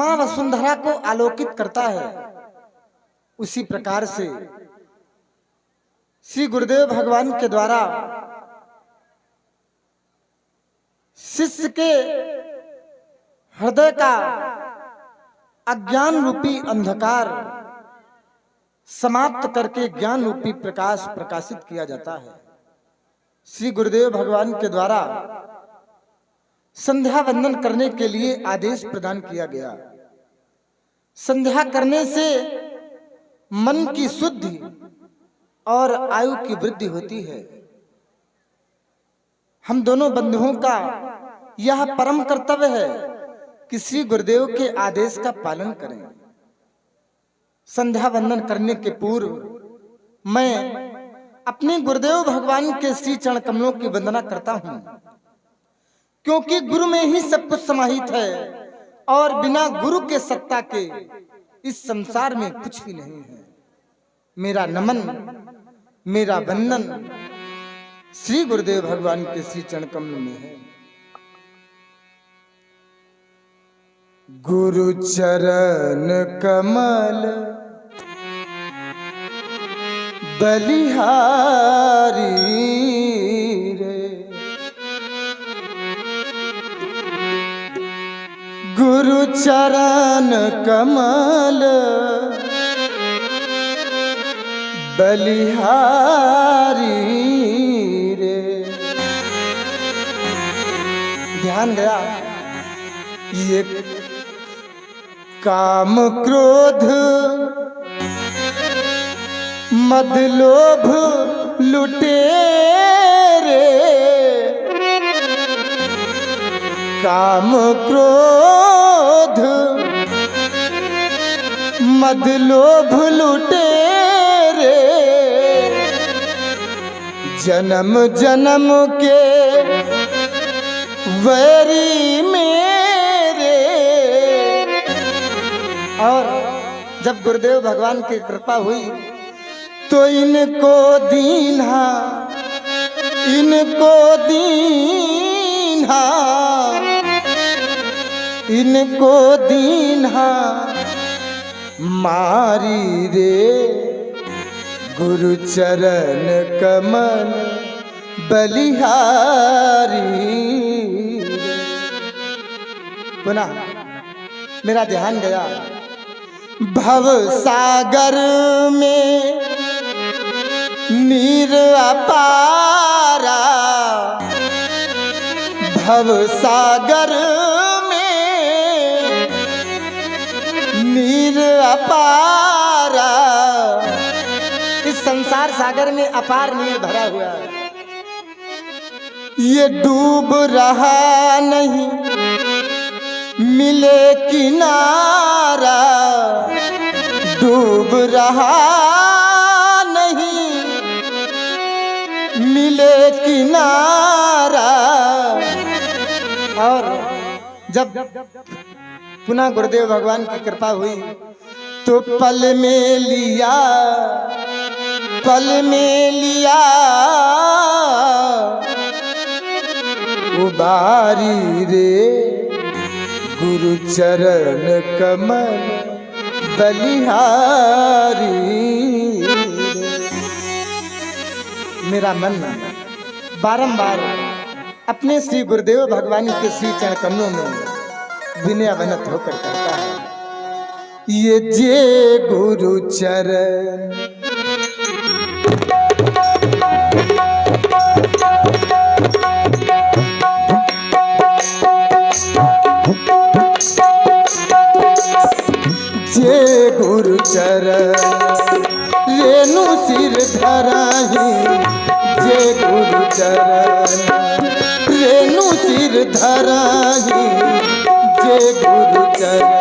मां वसुंधरा को आलोकित करता है, उसी प्रकार से श्री गुरुदेव भगवान के द्वारा शिष्य के हृदय का अज्ञान रूपी अंधकार समाप्त करके ज्ञान रूपी प्रकाश प्रकाशित किया जाता है। श्री गुरुदेव भगवान के द्वारा संध्या वंदन करने के लिए आदेश प्रदान किया गया। संध्या करने से मन की शुद्धि और आयु की वृद्धि होती है। हम दोनों बंधुओं का यह परम कर्तव्य है कि श्री गुरुदेव के आदेश का पालन करें। संध्या वंदन करने के पूर्व मैं अपने गुरुदेव भगवान के श्री चरण कमलों की वंदना करता हूं, क्योंकि गुरु में ही सब कुछ समाहित है और बिना गुरु के सत्ता के इस संसार में कुछ भी नहीं है। मेरा नमन, मेरा वंदन श्री गुरुदेव भगवान के श्री चरण कमल में है। गुरु चरण कमल बलिहारी रे, गुरु चरण कमल बलिहारी रे। ध्यान गया, ये काम क्रोध मद लोभ लुटेरे, काम क्रोध मद लोभ लुटेरे, जन्म जन्म के वैरी मेरे। और जब गुरुदेव भगवान की कृपा हुई तो इनको दीन्हा, इनको दीन्हा, इनको दीन्हा मारी रे, गुरु चरण कमल बलिहारी। पुनः मेरा ध्यान गया, भव सागर में नीर अपारा, भव सागर में नीर अपारा। इस संसार सागर में अपार नीर भरा हुआ है, ये डूब रहा नहीं मिले किनारा, डूब रहा नहीं मिले किनारा। और जब पुनः गुरुदेव भगवान की कृपा हुई तो पल में लिया, पल में लिया उबारी रे, गुरु चरण कमल बलिहारी। मेरा मन बारंबार अपने श्री गुरुदेव भगवान के श्री चरण कमलों में विनयावनत होकर कहता है, ये जे गुरु चरण जे गुरु चरण रेणु सिर धराही, जे गुरु चरण रेणु सिर धराही, जे गुरु चरण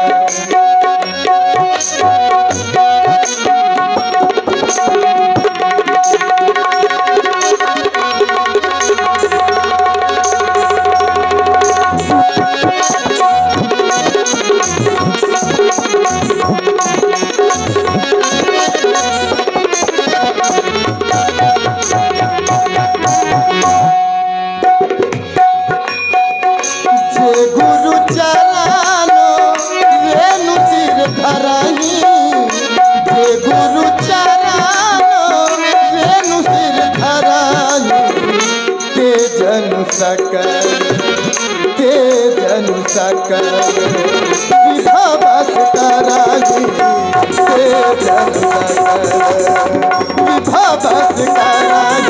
गुरु चरण सकल तेज अनु सकल विभा बस कराई तेज अनु सकल विभा बस कराई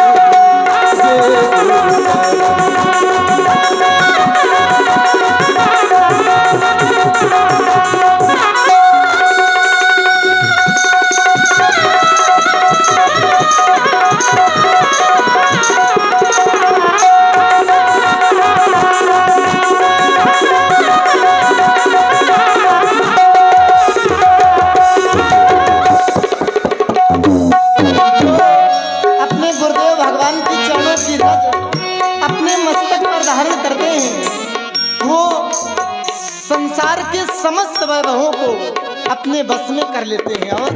संसार के समस्त वैभवों को अपने बस में कर लेते हैं। और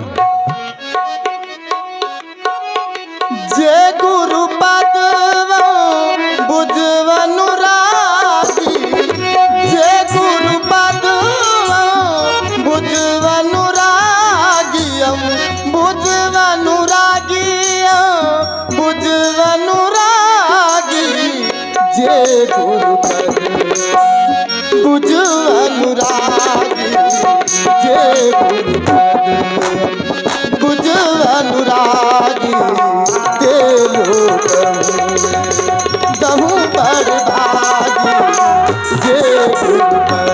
जय गुरु पद बुझवनुरागी जय गुरु पद बुझवनुरागी बुझवनुरागी बुझवनुरागी जय गुरु पद बुझ अनुरागी जय गुरुपद बुझ अनुरागी दे लोक दहु बड़ भागी जय गुरुपद।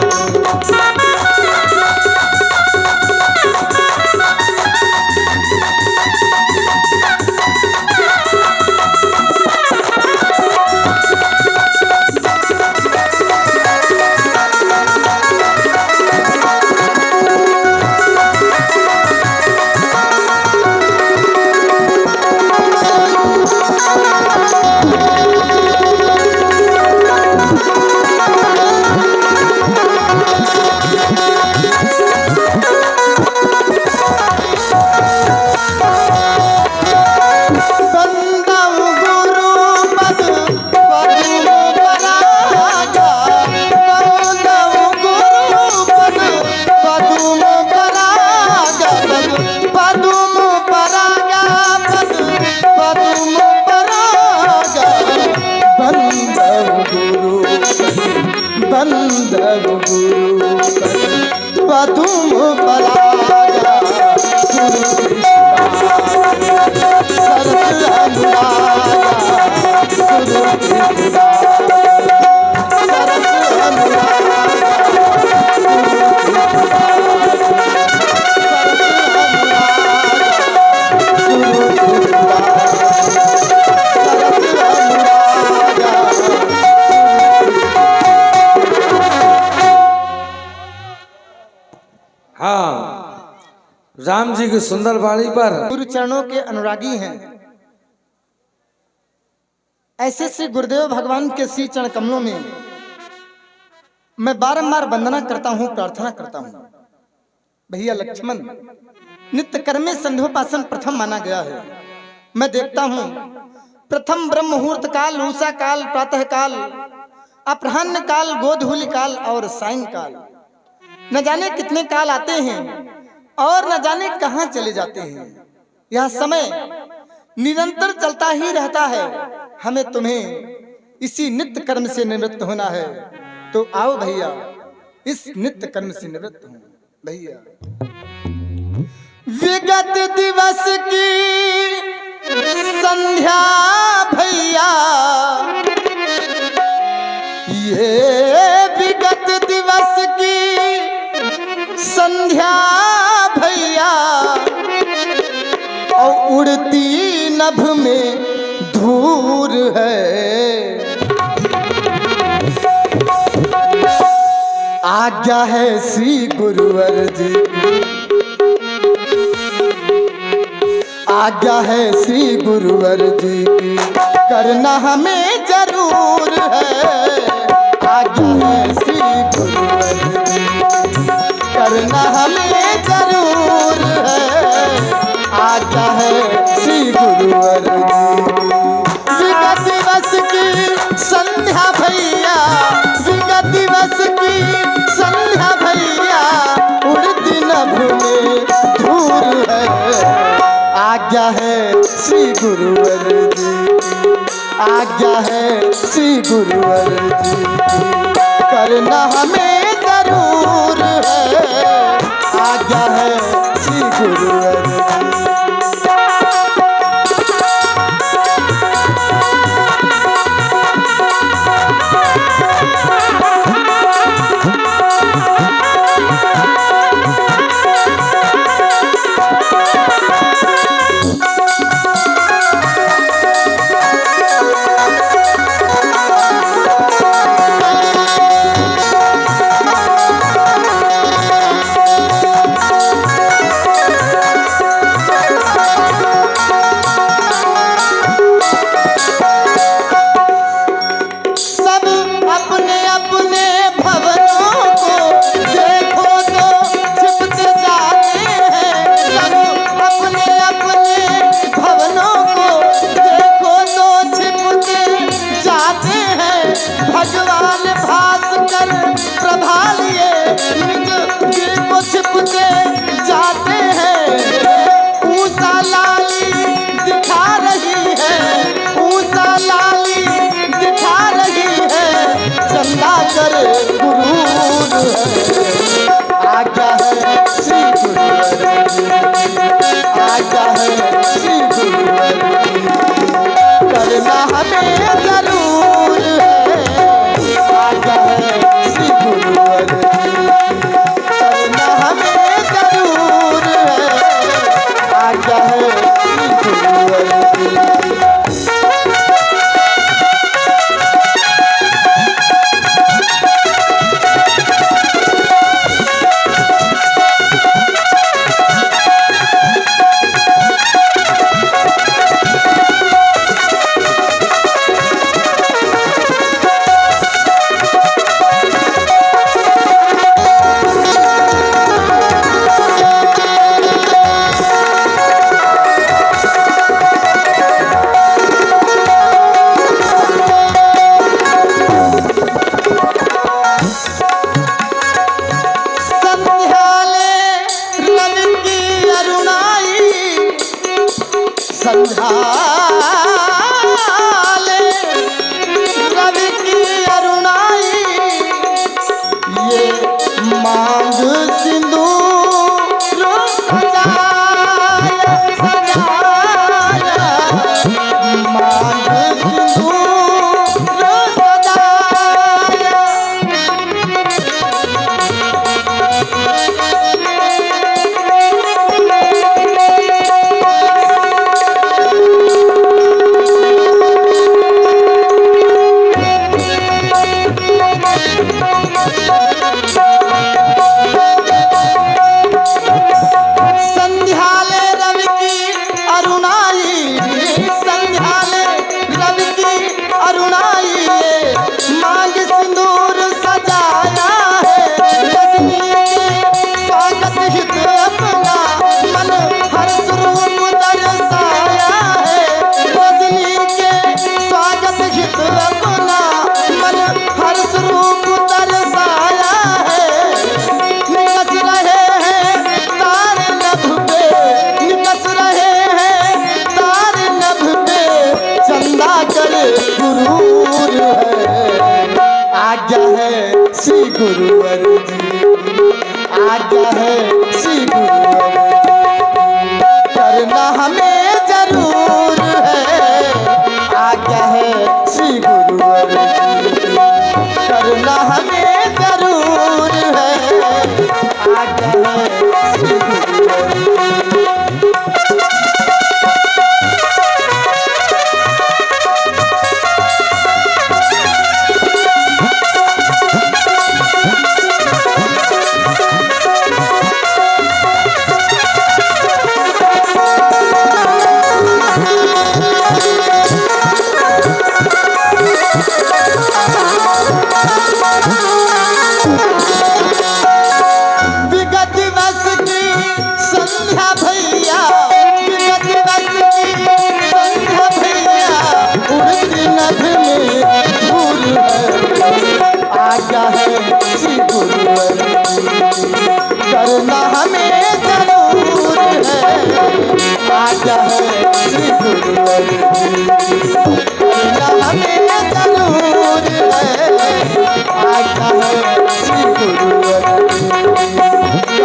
पदुम परागा सरस अनुरागा गुरु कृष्णा सरस राम जी की सुंदर वाणी पर गुरु चरणों के अनुरागी हैं। ऐसे श्री गुरुदेव भगवान के श्री चरण कमलों में मैं बारंबार वंदना करता हूं, प्रार्थना करता हूं। भैया लक्ष्मण नित्य कर्मे संध्योपासन प्रथम माना गया है। मैं देखता हूं प्रथम ब्रह्म मुहूर्त काल, उषा काल, प्रातः काल, अपराह्न काल, गोधूलि काल और सायं काल, न जाने कितने काल आते हैं और न जाने कहां चले जाते हैं। यह समय निरंतर चलता ही रहता है। हमें तुम्हें इसी नित्य कर्म से निवृत्त होना है, तो आओ भैया इस नित्य कर्म से निवृत्त हो। भैया विगत दिवस की संध्या भैया, ये विगत दिवस की संध्या भैया, और उड़ती नभ में धूर है। आज्ञा है श्री गुरुवर जी, आज्ञा है श्री गुरुवर जी की, करना हमें जरूर है। आज्ञा है श्री गुरुवर जी, करना हमें जरूर है। आज्ञा है श्री गुरुवर जी। विगत दिवस की संध्या भैया, विगत दिवस की संध्या भैया, उड़ती नभ में धूर है। आज्ञा है श्री गुरुवर जी की, आज्ञा है श्री गुरुवर जी की, करना हमें जरूर है। आज्ञा है श्री गुरुवर जी। भगवान भास्कर प्रभा लिए निज दिल को छिपते जाते हैं। ऊषा लाली दिखा रही है, ऊषा लाली दिखा रही है, चंदा कर गुरूर है। आज्ञा है श्री गुरुवर जी, आज्ञा है श्री गुरुवर जी, करना हमें जरूर है। आज्ञा है श्री गुरुवर जी, करना हमें जरूर है। आज्ञा है श्री गुरुवर जी। संझाले रवि की अरुणाई, ये मांग सिंदूर सजाया सजाया, मांग सिंदूर सजाया। संध्याले रवि की अरुणाई, संध्याले रवि की अरुणाई, ये मांग सिंदूर सजाया है। रजनी के स्वागत हित अपना मन हर्ष रूप दर्शाया है। रजनी के स्वागत हित अपना मन हर्ष रूप दर्शाया है। निकस रहे हैं तारे नभ पे, निकस रहे हैं तारे नभ पे, चंदा कर गुरूर है। आज्ञा है श्री गुरुवर जी, आज्ञा है श्री गुरुवर जी, करना हमें जरूर है। आज्ञा है श्री गुरुवर जी, करना हमें जरूर है। आज्ञा है श्री गुरुवर जी। विगत बस की संध्या भैया, विगत बस की संध्या भैया, उड़ती नभ में धूल है। आज्ञा है श्री गुरुवर जी, करना हमें जरूर है। आज्ञा है श्री गुरुवर जी, करना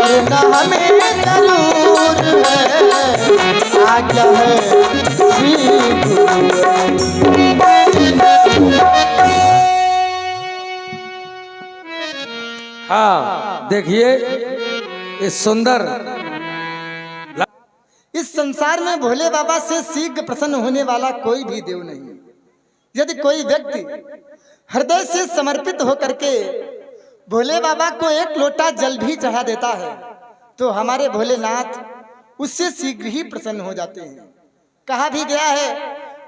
और न हमें जरूर है आज्ञा है श्री गुरु। हाँ देखिए इस सुंदर इस संसार में भोले बाबा से शीघ्र प्रसन्न होने वाला कोई भी देव नहीं। यदि कोई व्यक्ति हृदय से समर्पित होकर के भोले बाबा को एक लोटा जल भी चढ़ा देता है तो हमारे भोलेनाथ उससे शीघ्र ही प्रसन्न हो जाते हैं। कहा भी गया है,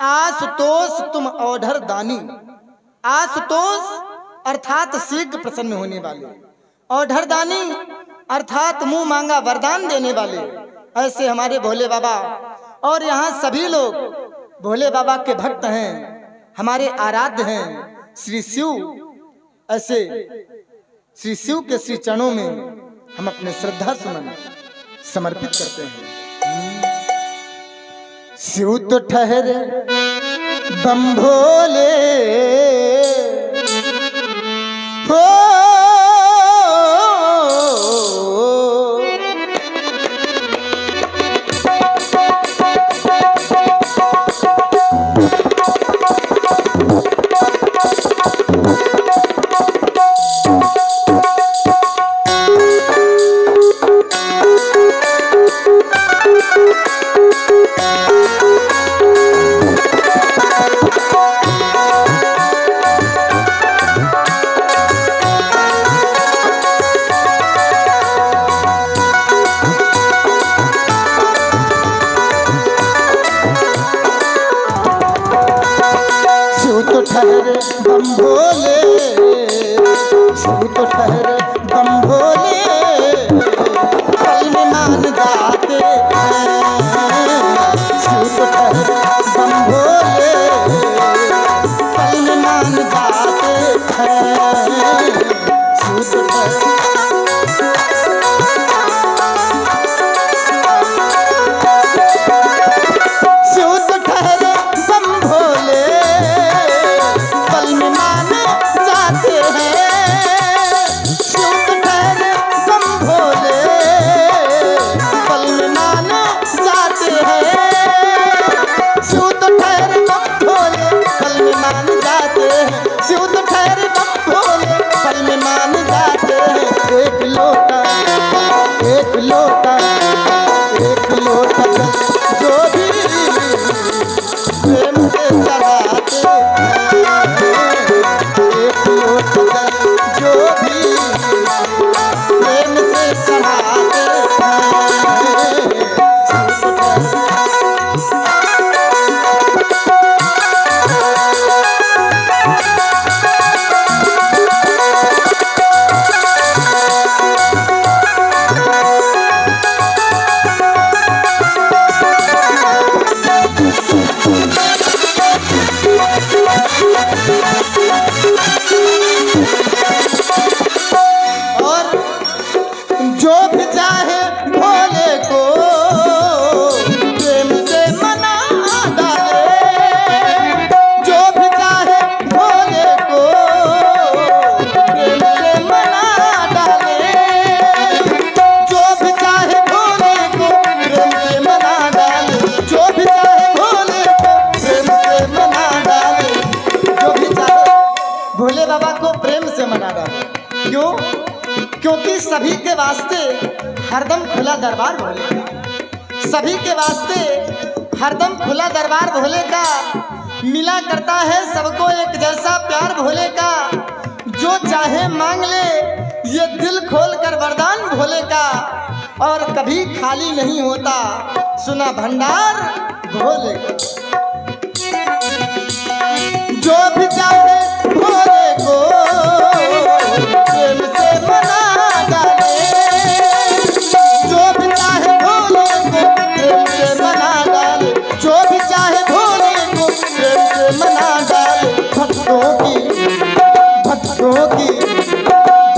आशुतोष तुम औढ़र दानी। आशुतोष अर्थात शीघ्र प्रसन्न होने वाले, औढ़र दानी अर्थात मुंह मांगा वरदान देने वाले, ऐसे हमारे भोले बाबा। और यहाँ सभी लोग भोले बाबा के भक्त हैं, हमारे आराध्य हैं श्री शिव। ऐसे श्री शिव के श्री चरणों में हम अपने श्रद्धा सुमन समर्पित करते हैं। शिव तो ठहरे बम भोले हो, ठहरे बम भोले, शिव तो ठहरे बम भोले, पल में मान जाते हैं। शिव तो ठहरे बम भोले, पल में मान जाते हैं। शिव तो ठहरे जो भी प्रेम से चढ़ाते हैं, एक लोटा जो भी प्रेम से चढ़ाते हैं। क्योंकि सभी के वास्ते हरदम खुला दरबार भोले का, सभी के वास्ते हरदम खुला दरबार भोले का मिला करता है। सबको एक जैसा प्यार भोले का, जो चाहे मांग ले ये दिल खोल कर वरदान भोले का, और कभी खाली नहीं होता सुना भंडार भोले का। जो भी चाहे भोले को प्रेम से मना डाले, जो भी चाहे भोले को प्रेम से मना डाले, जो भी चाहे भोले को प्रेम से मना डाले।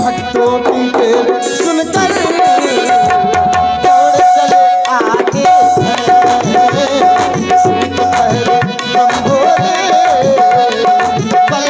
भक्तों की तेरे सुनकर दौड़ चले आगे हैं। बम भोले पल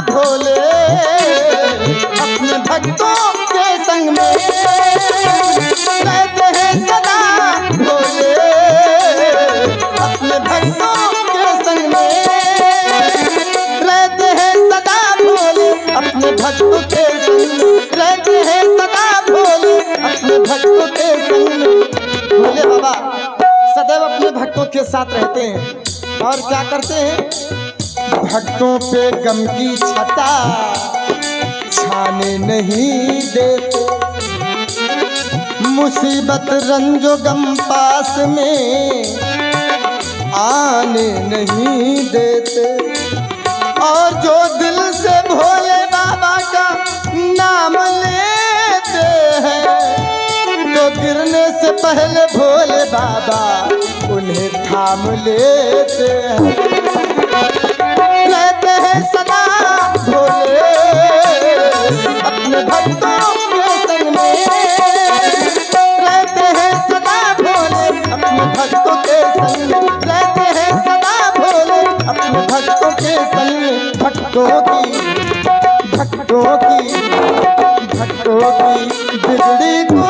भोले अपने भक्तों के संग में रहते हैं सदा भोले अपने भक्तों के संग में रहते हैं सदा भोले अपने भक्तों के संग में रहते हैं सदा भोले अपने भक्तों के संग में। भोले बाबा सदैव अपने भक्तों के साथ रहते हैं और क्या करते हैं, भक्तों पे गम की छटा छाने नहीं देते, मुसीबत रंजो गम पास में आने नहीं देते। और जो दिल से भोले बाबा का नाम लेते हैं तो गिरने से पहले भोले बाबा उन्हें थाम लेते हैं। रहते हैं सदा भोले अपने भक्तों के संग में रहते हैं सदा भोले अपने भक्तों के संग में रहते हैं सदा भोले अपने भक्तों के संग में। भक्तों की बिगड़ी को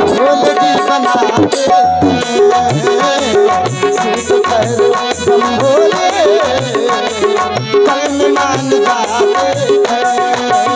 भोले जी बनाते हैं, सूत कर संभोले कल में मान जाते हैं, सूत कर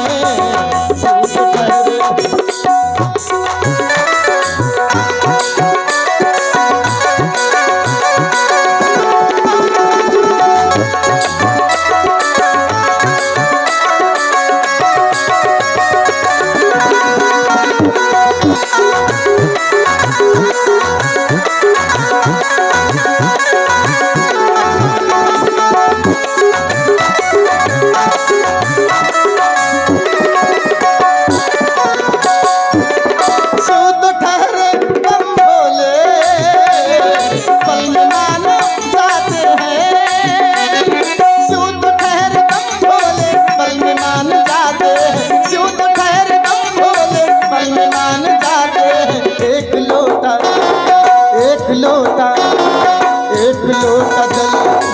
एक लोटा जल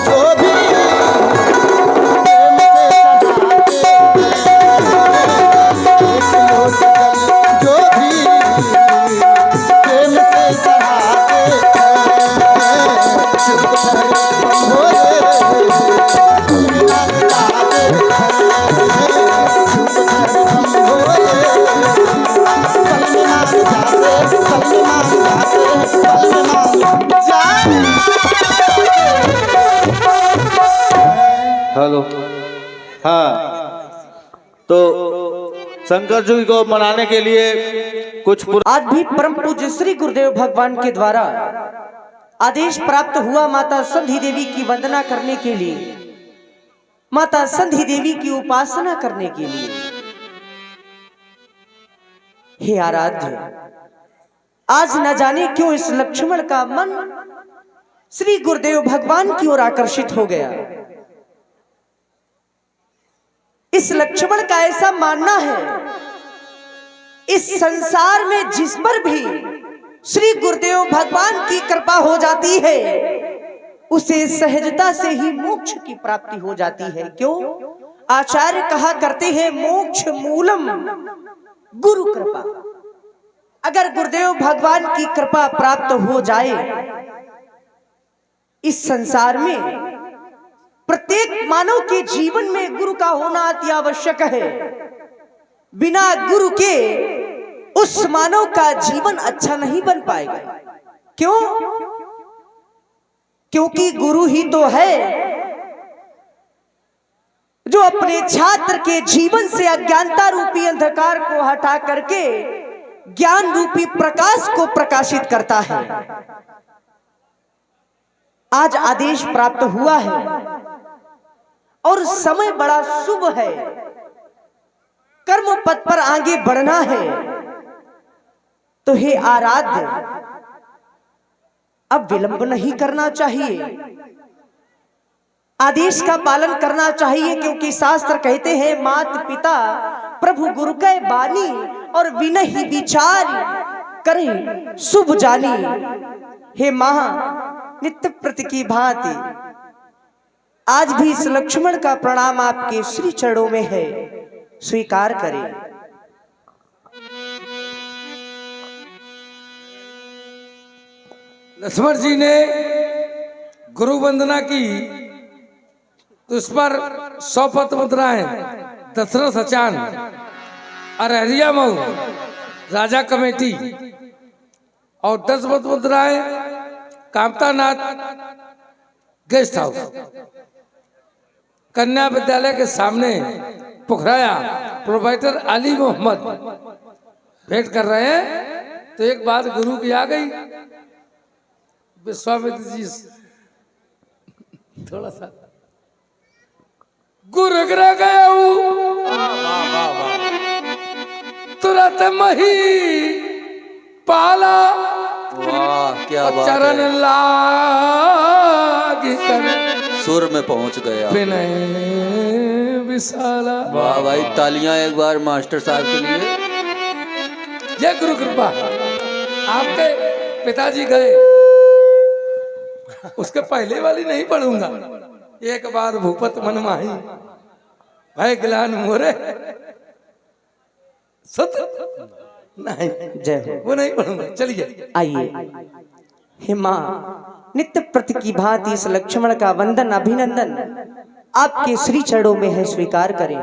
जो भी प्रेम से चढ़ाते, एक लोटा जल जो भी प्रेम से चढ़ाते भोले हेलो। हाँ, तो शंकर जी को मनाने के लिए कुछ आज भी परम पूज्य श्री गुरुदेव भगवान के द्वारा आदेश प्राप्त हुआ माता संधि देवी की वंदना करने के लिए, माता संधि देवी की उपासना करने के लिए। हे आराध्य, आज न जाने क्यों इस लक्ष्मण का मन श्री गुरुदेव भगवान की ओर आकर्षित हो गया। इस लक्ष्मण का ऐसा मानना है, इस संसार में जिस पर भी श्री गुरुदेव भगवान की कृपा हो जाती है उसे सहजता से ही मोक्ष की प्राप्ति हो जाती है। क्यों? आचार्य कहा करते हैं मोक्ष मूलम गुरु कृपा। अगर गुरुदेव भगवान की कृपा प्राप्त हो जाए, इस संसार में प्रत्येक मानव के जीवन में गुरु का होना अति आवश्यक है। बिना गुरु के उस मानव का जीवन अच्छा नहीं बन पाएगा। क्यों? क्योंकि गुरु ही तो है जो अपने छात्र के जीवन से अज्ञानता रूपी अंधकार को हटा करके ज्ञान रूपी प्रकाश को प्रकाशित करता है। आज आदेश प्राप्त हुआ है और समय बड़ा शुभ है, कर्म पथ पर आगे बढ़ना है। तो हे आराध्य, अब विलंब नहीं करना चाहिए, आदेश का पालन करना चाहिए। क्योंकि शास्त्र कहते हैं मात पिता प्रभु गुरु कै बानी और विनहि विचार करें शुभ जानी। हे महा नित्य प्रति की भांति आज भी इस लक्ष्मण का प्रणाम आपके श्री चरणों में है, स्वीकार करें। लक्ष्मण जी ने गुरु वंदना की तो उस पर 100 पत्र मुद्राएं दशरथ सचान अरहरिया मऊ राजा कमेटी और 10 पत्र मुद्राएं कामतानाथ गेस्ट हाउस कन्या विद्यालय के सामने पुखराया प्रोवाइटर अली मोहम्मद भेंट कर रहे हैं। तो एक बात गुरु की आ गई, विश्वामित्र जी थोड़ा सा गुरु गिरा गया तुरंत मही पाला वाह क्या बात चरण है, लाग कर सुर में पहुंच गया। विनय विशाला। वाह भाई, तालियां एक बार मास्टर साहब के लिए। जय गुरु कृपा। आपके पिताजी गए, उसके पहले वाली नहीं पढ़ूंगा। एक बार भूपत मन माही भाई गिलान मोरे सत नहीं, जय हो। वो नहीं पढ़ूंगा। चलिए आइए हे मां, नित्य प्रति की भांति इस लक्ष्मण का वंदन अभिनंदन आपके श्री चरणों में है, स्वीकार करें।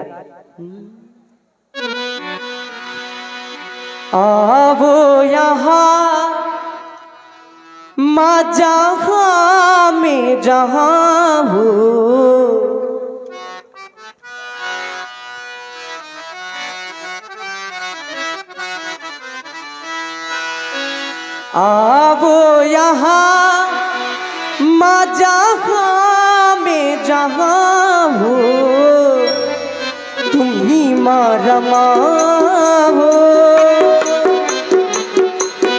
आवो यहाँ माँ जहाँ में जहाँ हो, आवो यहाँ माँ जहाँ में जहाँ हो, तुम ही माँ रमा हो,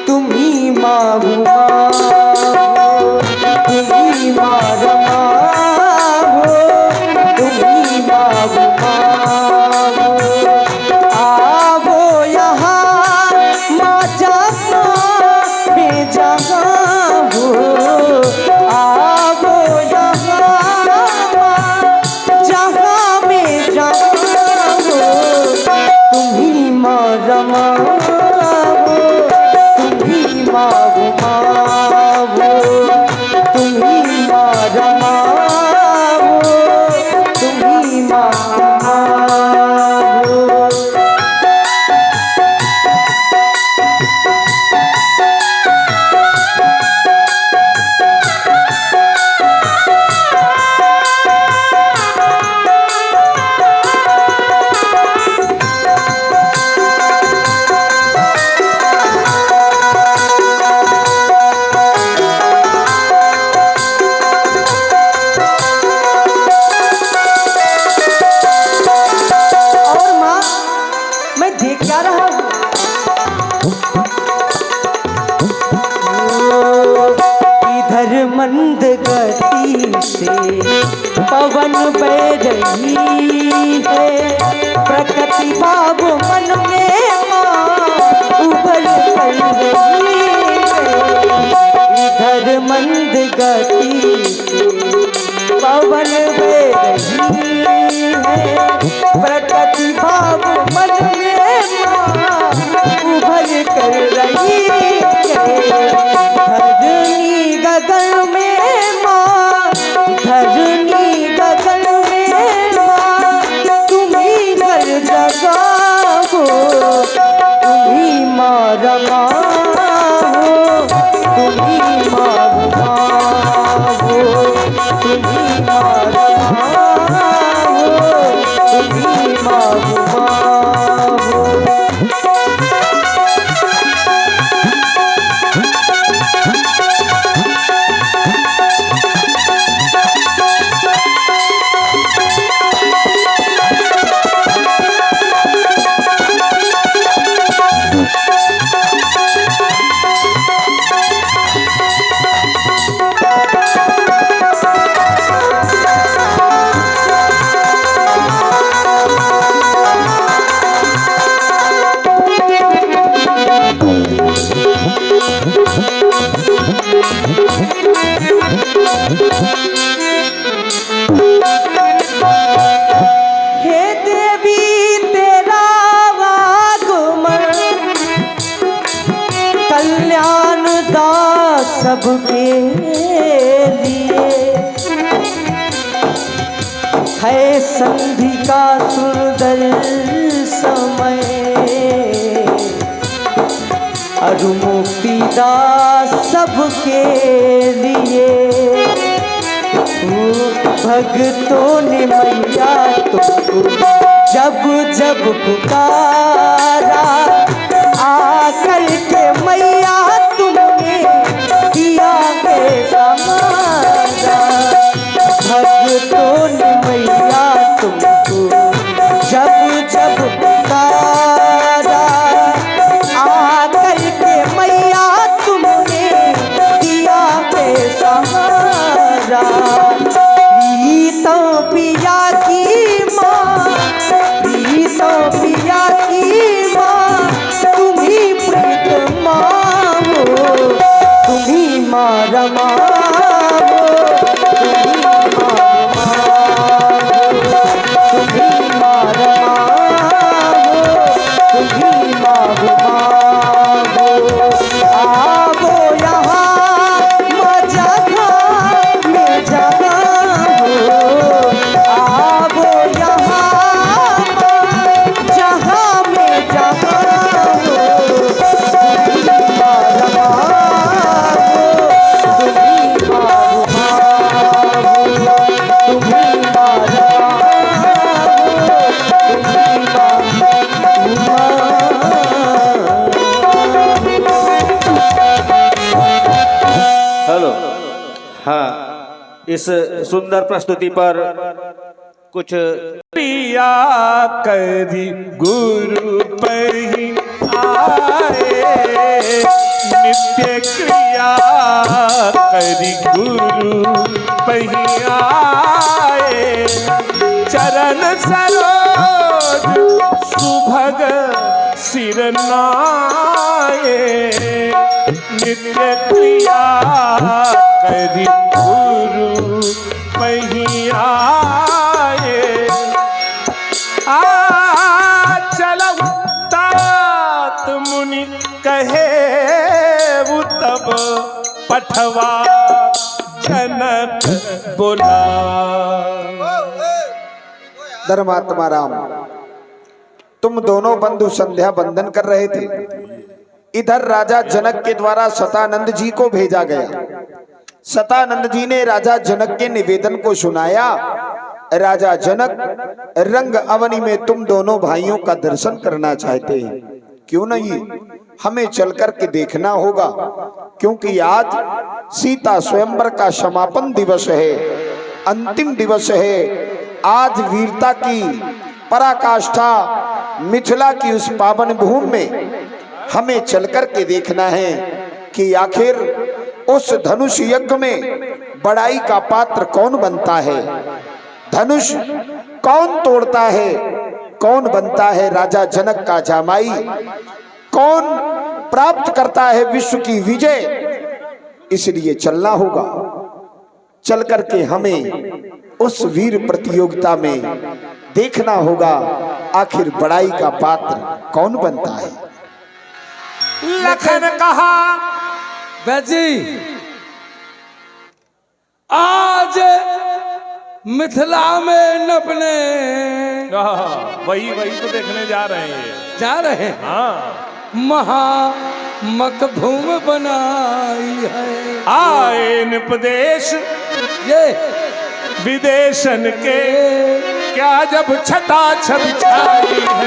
तुम ही माँ उमा हो, तुम ही माँ रमा हो, तुम ही माँ उमा हो। आवो यहाँ माँ जहाँ में जहाँ हो, आवो यहाँ जहाँ में जहाँ हो, तुम ही माँ रमा हो, तुम ही माँ उमा हो, तुम ही माँ रमा हो, तुम ही माँ उमा हो। और माँ, मैं देख क्या रहा हूँ? इधर मंद गति से पवन बह रही है, प्रकृति भाव मन में माँ उभर कर रही है। इधर मंद गति से पवन बह रही है, प्रकृति भाव मन में माँ उभर कर रही है। धरनी गगन में माँ, धरनी गगन में माँ, तुम्ही कर जगाओ, तुम्ही माँ रमा हो, तुम्ही माँ उमा हो, तुम्ही माँ रमा हो, तुम्ही माँ उमा हो। है संधि का सुंदर समय, अरु मुक्तिदास सबके लिए। भक्तों ने मैया तुमको जब जब पुकारा, आकर के मैया तुमने दिया है समारा। भक्तों ने मैया तुमको जब जब पुकारा, आकर के मैया तुमने दिया है सहारा। प्रीतम पिया की माँ, प्रीतम पिया की माँ, तुम्ही प्रीत माँ हो, तुम्ही माँ रमा हो, तुम्ही माँ रमा हो, तुम्ही माँ रमा हो, तुम्ही माँ रमा हो। आवो यहाँ माँ जहाँ में जहाँ हो, आवो यहाँ माँ जहाँ में जहाँ हो, तुम्ही माँ रमा हो, तुम्ही माँ रमा हो, तुम्ही माँ रमा हेलो। हाँ, इस सुंदर प्रस्तुति पर कुछ प्रिया करी गुरु पही आए, नित्य क्रिया करी गुरु पही आए। चरण सरोज सुभग सिर नाये, नित्य क्रिया करी गुरु पही आए। चलऊ तात मुनि कहे वो तब, पठवा जनक बोला। धर्मात्मा राम, तुम दोनों बंधु संध्या बंदन कर रहे थे। इधर राजा जनक के द्वारा सतानंद जी को भेजा गया। सतानंद जी ने राजा जनक के निवेदन को सुनाया। राजा जनक रंग अवनी में तुम दोनों भाइयों का दर्शन करना चाहते हैं। क्यों नहीं, हमें चलकर के देखना होगा, क्योंकि आज सीता स्वयंवर का समापन दिवस है, अंतिम दिवस है। आज वीरता की पराकाष्ठा मिथिला की उस पावन भूमि में हमें चलकर के देखना है कि आखिर उस धनुष यज्ञ में बड़ाई का पात्र कौन बनता है, धनुष कौन तोड़ता है, कौन बनता है राजा जनक का जामाई, कौन प्राप्त करता है विश्व की विजय। इसलिए चलना होगा, चल करके हमें उस वीर प्रतियोगिता में देखना होगा आखिर बड़ाई का पात्र कौन बनता है। लखन कहा बैजी, आज मिथिला में नपने वही तो देखने जा रहे हैं। जा रहे हैं। हाँ, महामकभूम बनाई है। आए निपदेश ये विदेशन के, क्या जब छटा छब छाई है।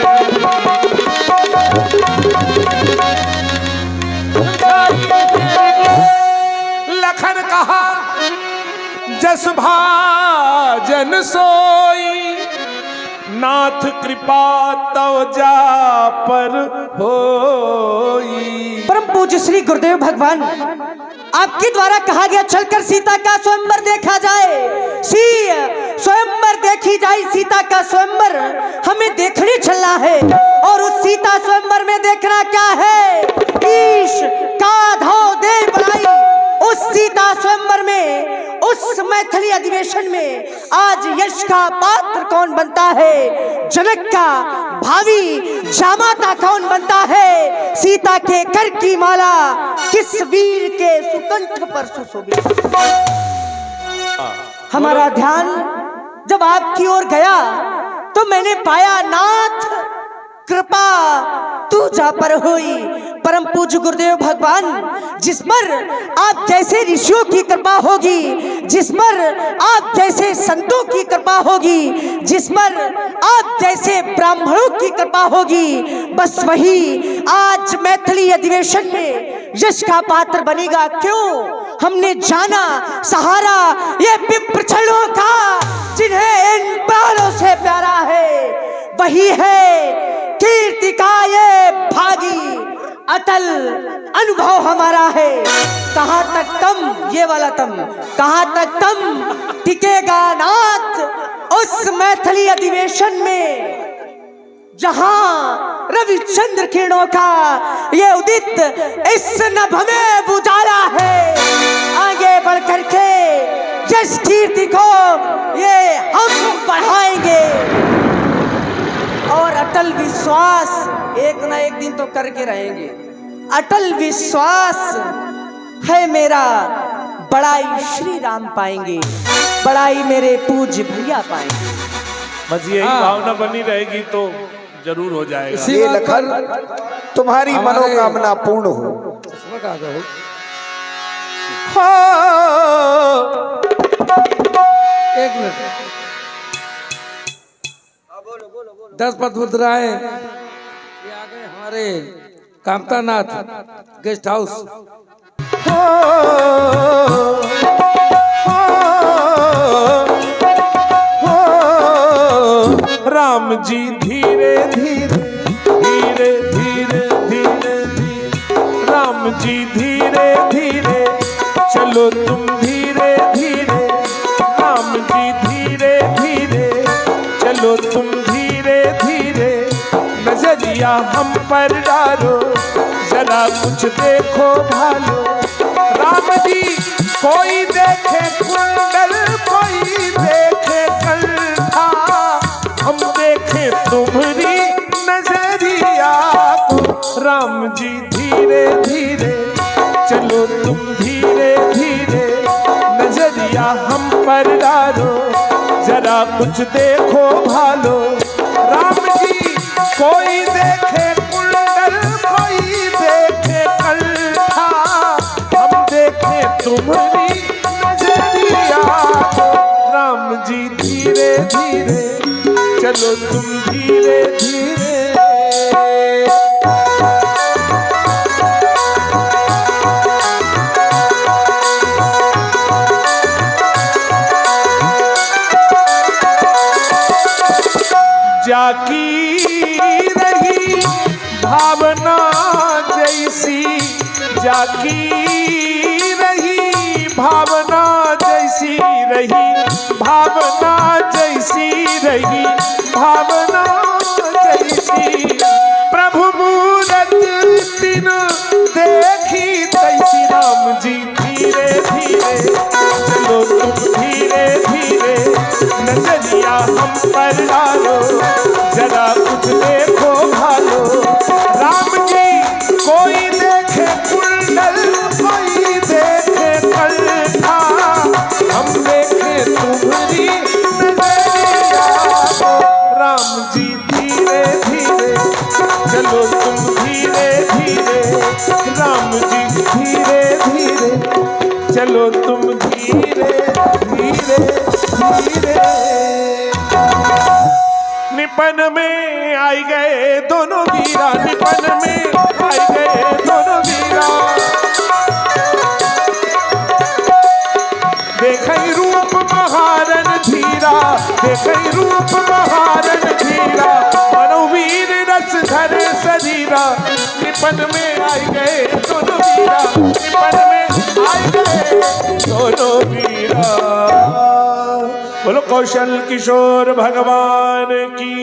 लखन कहा जस भाजन सोई, नाथ कृपा तव जा पर होई। परम पूज्य श्री गुरुदेव भगवान, आपके द्वारा कहा गया चलकर सीता का स्वयंवर देखा जाए। स्वयंवर देखी जाए, सीता का स्वयंवर हमें देखने चलना है। और उस सीता स्वयंवर में देखना क्या है, ईश का धौ दे बनाई। उस सीता स्वयंवर में, उस मैथिली अधिवेशन में आज यश का पात्र कौन बनता है, जनक का भावी जामाता कौन बनता है, सीता के कर की माला किस वीर के सुकंठ पर सुशोभित। हमारा ध्यान जब आपकी ओर गया तो मैंने पाया नाथ कृपा तू जा पर हुई। परम पूज्य गुरुदेव भगवान, जिस पर आप जैसे ऋषियों की कृपा होगी, जिस पर आप जैसे संतों की कृपा होगी, जिस पर आप जैसे ब्राह्मणों की कृपा होगी, बस वही आज मैथिली अधिवेशन में यश का पात्र बनेगा। क्यों? हमने जाना सहारा ये विप्रचरणों का, जिन्हें इन प्राणों से प्यारा है, वही है कीर्ति का ये भागी अटल अनुभव हमारा है। कहाँ तक तम, ये वाला तम, कहाँ तक तम टिकेगा नाथ उस मैथिली अधिवेशन में, जहां रविचंद्र किरणों का ये उदित इस नभ में उजाला है। आगे बढ़ करके यश कीर्ति को ये हम बढ़ाएंगे और अटल विश्वास एक ना एक दिन तो करके रहेंगे। अटल विश्वास है मेरा, बड़ाई श्री राम पाएंगे, बड़ाई मेरे पूज्य भैया पाएंगे। बस यही भावना बनी रहेगी तो जरूर हो जाएगा। इसी ये बात लखन पर तुम्हारी हमारे- मनोकामना पूर्ण हो। इसमें कहा जाओ। एक मिनट, 10 पद मुद्राएं ये आ गए हमारे कामतानाथ गेस्ट हाउस। राम जी धीरे धीरे धीरे धीरे धीरे धीरे, राम जी धीरे धीरे चलो तुम धीरे धीरे, राम जी धीरे धीरे चलो तुम धीरे धीरे, नजरिया हम पर डालो जरा कुछ देखो भालो। राम जी कोई देखे कुंडल, कोई देखे कंठा, हम देखे तुम्हारी नजरिया को। राम जी धीरे धीरे चलो तुम धीरे धीरे, नजरिया हम पर डालो जरा कुछ देखो भालो। राम जी कोई देखे कुंडल, कोई देखे कंठा, हम देखे तुम्हारी नजरिया को। राम जी धीरे धीरे चलो तुम धीरे धीरे। जाकी रही भावना जैसी, जाकी रही भावना जैसी रही, भावना जैसी रही, भावना जैसी, प्रभु मूरत दिन देखी तैसी। राम जी धीरे धीरे चलो तुम धीरे धीरे, नजरिया हम पर डालो जरा कुछ देखो भालो। राम जी कोई देखे कुंडल, कोई देखे कंठा, हम देखे तुम्हारी नजरिया को। राम जी धीरे धीरे चलो तुम धीरे धीरे, राम जी धीरे धीरे चलो तुम धीरे धीरे धीरे। निपन में आई गए दोनों वीरा, निपन में आई गए दोनों वीरा, देखई रूप महारन धीरा, देखई रूप महारन धीरा, मनोवीर रस धरे शरीरा। निपन में आई गए दोनों वीरा, निपन में आई गए दोनों वीरा। बोलो कौशल किशोर भगवान की।